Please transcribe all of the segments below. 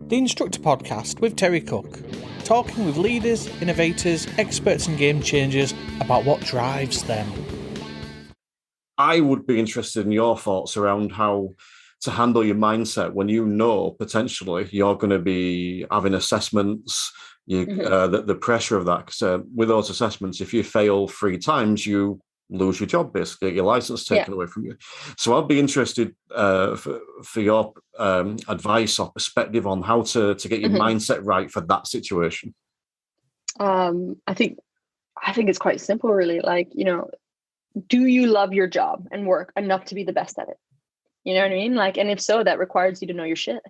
The Instructor Podcast with Terry Cook, talking with leaders, innovators, experts and game changers about what drives them. I would be interested in your thoughts around how to handle your mindset when you know potentially you're going to be having assessments, the pressure of that. Because with those assessments, if you fail 3 times, you lose your job, basically, get your license taken away from you. So I'd be interested for your advice or perspective on how to get your mindset right for that situation. I think it's quite simple, really. Like, do you love your job and work enough to be the best at it? You know what I mean? Like, and if so, that requires you to know your shit.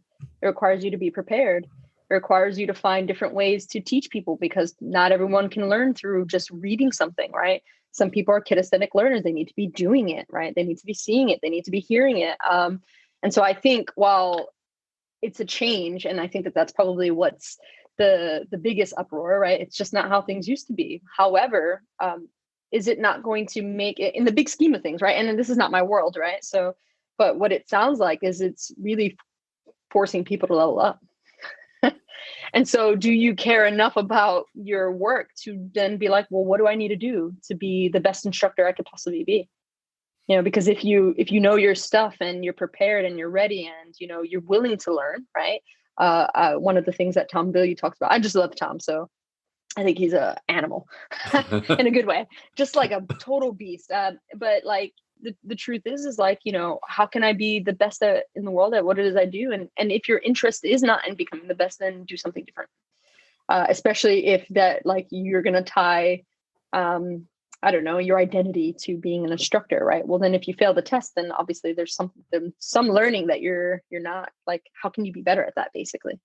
It requires you to be prepared. It requires you to find different ways to teach people, because not everyone can learn through just reading something, right? Some people are kinesthetic learners. They need to be doing it, right? They need to be seeing it. They need to be hearing it. And so I think while it's a change, and I think that that's probably what's the biggest uproar, right? It's just not how things used to be. However, is it not going to make it in the big scheme of things, right? And this is not my world, right? So, but what it sounds like is it's really forcing people to level up. And so do you care enough about your work to then be like, well, what do I need to do to be the best instructor I could possibly be? Because if you know your stuff and you're prepared and you're ready and, you're willing to learn, right? One of the things that Tom Billy talks about, I just love Tom. So I think he's an animal in a good way, just like a total beast. But like, the truth is like, how can I be the best in the world at what it is I do? And if your interest is not in becoming the best, then do something different. Especially if that, like, you're going to tie, your identity to being an instructor, right? Well, then if you fail the test, then obviously there's some learning that you're not, like, how can you be better at that, basically?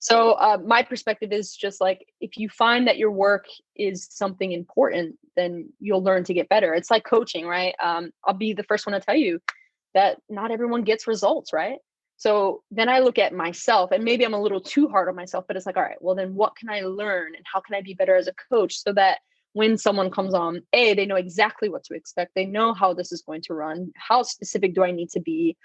So my perspective is just like, if you find that your work is something important, then you'll learn to get better. It's like coaching, right? I'll be the first one to tell you that not everyone gets results, right? So then I look at myself, and maybe I'm a little too hard on myself, but it's like, all right, well then what can I learn and how can I be better as a coach, so that when someone comes on, they know exactly what to expect. They know how this is going to run. How specific do I need to be?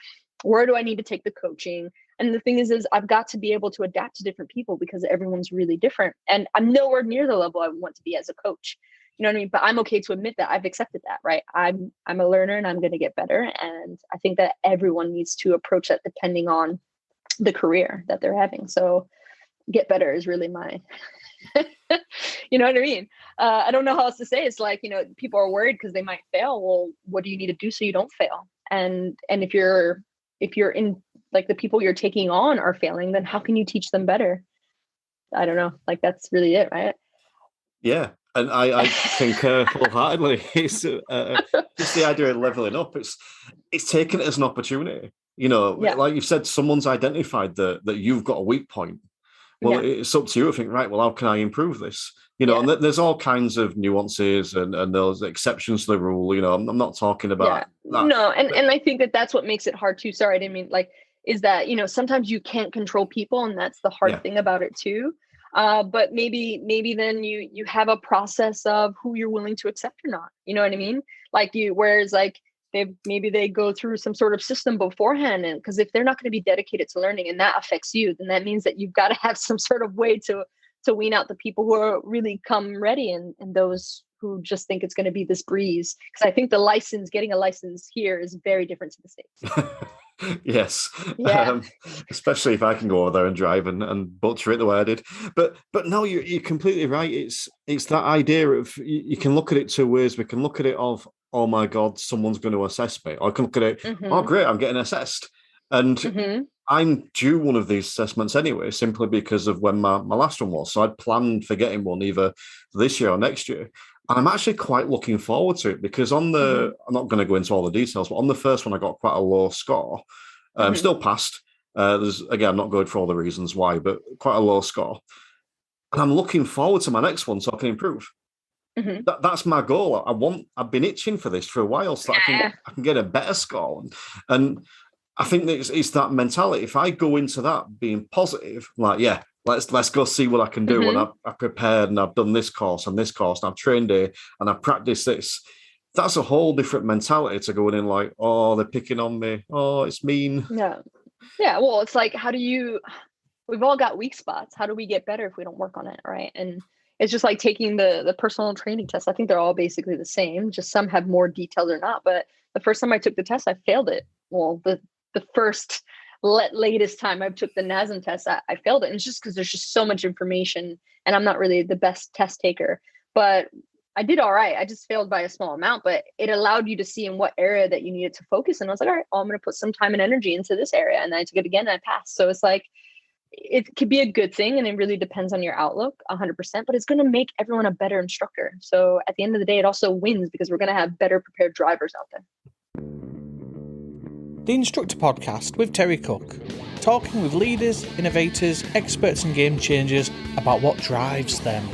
Where do I need to take the coaching? And the thing is I've got to be able to adapt to different people, because everyone's really different. And I'm nowhere near the level I want to be as a coach. You know what I mean? But I'm okay to admit that. I've accepted that, right? I'm a learner and I'm going to get better. And I think that everyone needs to approach that depending on the career that they're having. So get better is really my, you know what I mean? I don't know how else to say. It's like, people are worried because they might fail. Well, what do you need to do so you don't fail? And if you're in, like, the people you're taking on are failing, then how can you teach them better? I don't know. Like, that's really it, right? Yeah. And I concur wholeheartedly. It's just the idea of leveling up. It's taken it as an opportunity. Like you've said, someone's identified that you've got a weak point. Well, it's up to you to think, right, well, how can I improve this? And there's all kinds of nuances and those exceptions to the rule. I'm not talking about that. No, and I think that that's what makes it hard too. Sorry, I didn't mean, like, is that, sometimes you can't control people, and that's the hard thing about it too. But maybe then you have a process of who you're willing to accept or not. You know what I mean? Like, whereas like they go through some sort of system beforehand, and because if they're not going to be dedicated to learning and that affects you, then that means that you've got to have some sort of way to wean out the people who are really come ready, and those who just think it's going to be this breeze. Because I think getting a license here is very different to the States. Yes. Yeah. Especially if I can go over there and drive and butcher it the way I did. But no, you're completely right. It's that idea of, you can look at it 2 ways. We can look at it of, oh my God, someone's going to assess me. Or I can look at it, oh great, I'm getting assessed. And I'm due one of these assessments anyway, simply because of when my last one was. So I'd planned for getting one either this year or next year. And I'm actually quite looking forward to it, because I'm not going to go into all the details, but on the first one, I got quite a low score. Still passed. I'm not going for all the reasons why, but quite a low score. And I'm looking forward to my next one so I can improve. That's my goal. I've been itching for this for a while, so I can get a better score. And I think that it's that mentality. If I go into that being positive, like, let's go see what I can do. And I've prepared, and I've done this course and I've trained here and I've practiced this. That's a whole different mentality to going in like, oh, they're picking on me. Oh, it's mean. Yeah. Well, it's like, how do you we've all got weak spots. How do we get better if we don't work on it, right? And it's just like taking the personal training test. I think they're all basically the same, just some have more details or not. But the first time I took the test, I failed it. Well, the first latest time I took the NASM test, I failed it. And it's just because there's just so much information and I'm not really the best test taker. But I did all right. I just failed by a small amount, but it allowed you to see in what area that you needed to focus. And I was like, all right, well, I'm going to put some time and energy into this area. And then I took it again and I passed. So it's like, it could be a good thing. And it really depends on your outlook 100%, but it's going to make everyone a better instructor. So at the end of the day, it also wins because we're going to have better prepared drivers out there. The Instructor Podcast with Terry Cook, talking with leaders, innovators, experts and game changers about what drives them.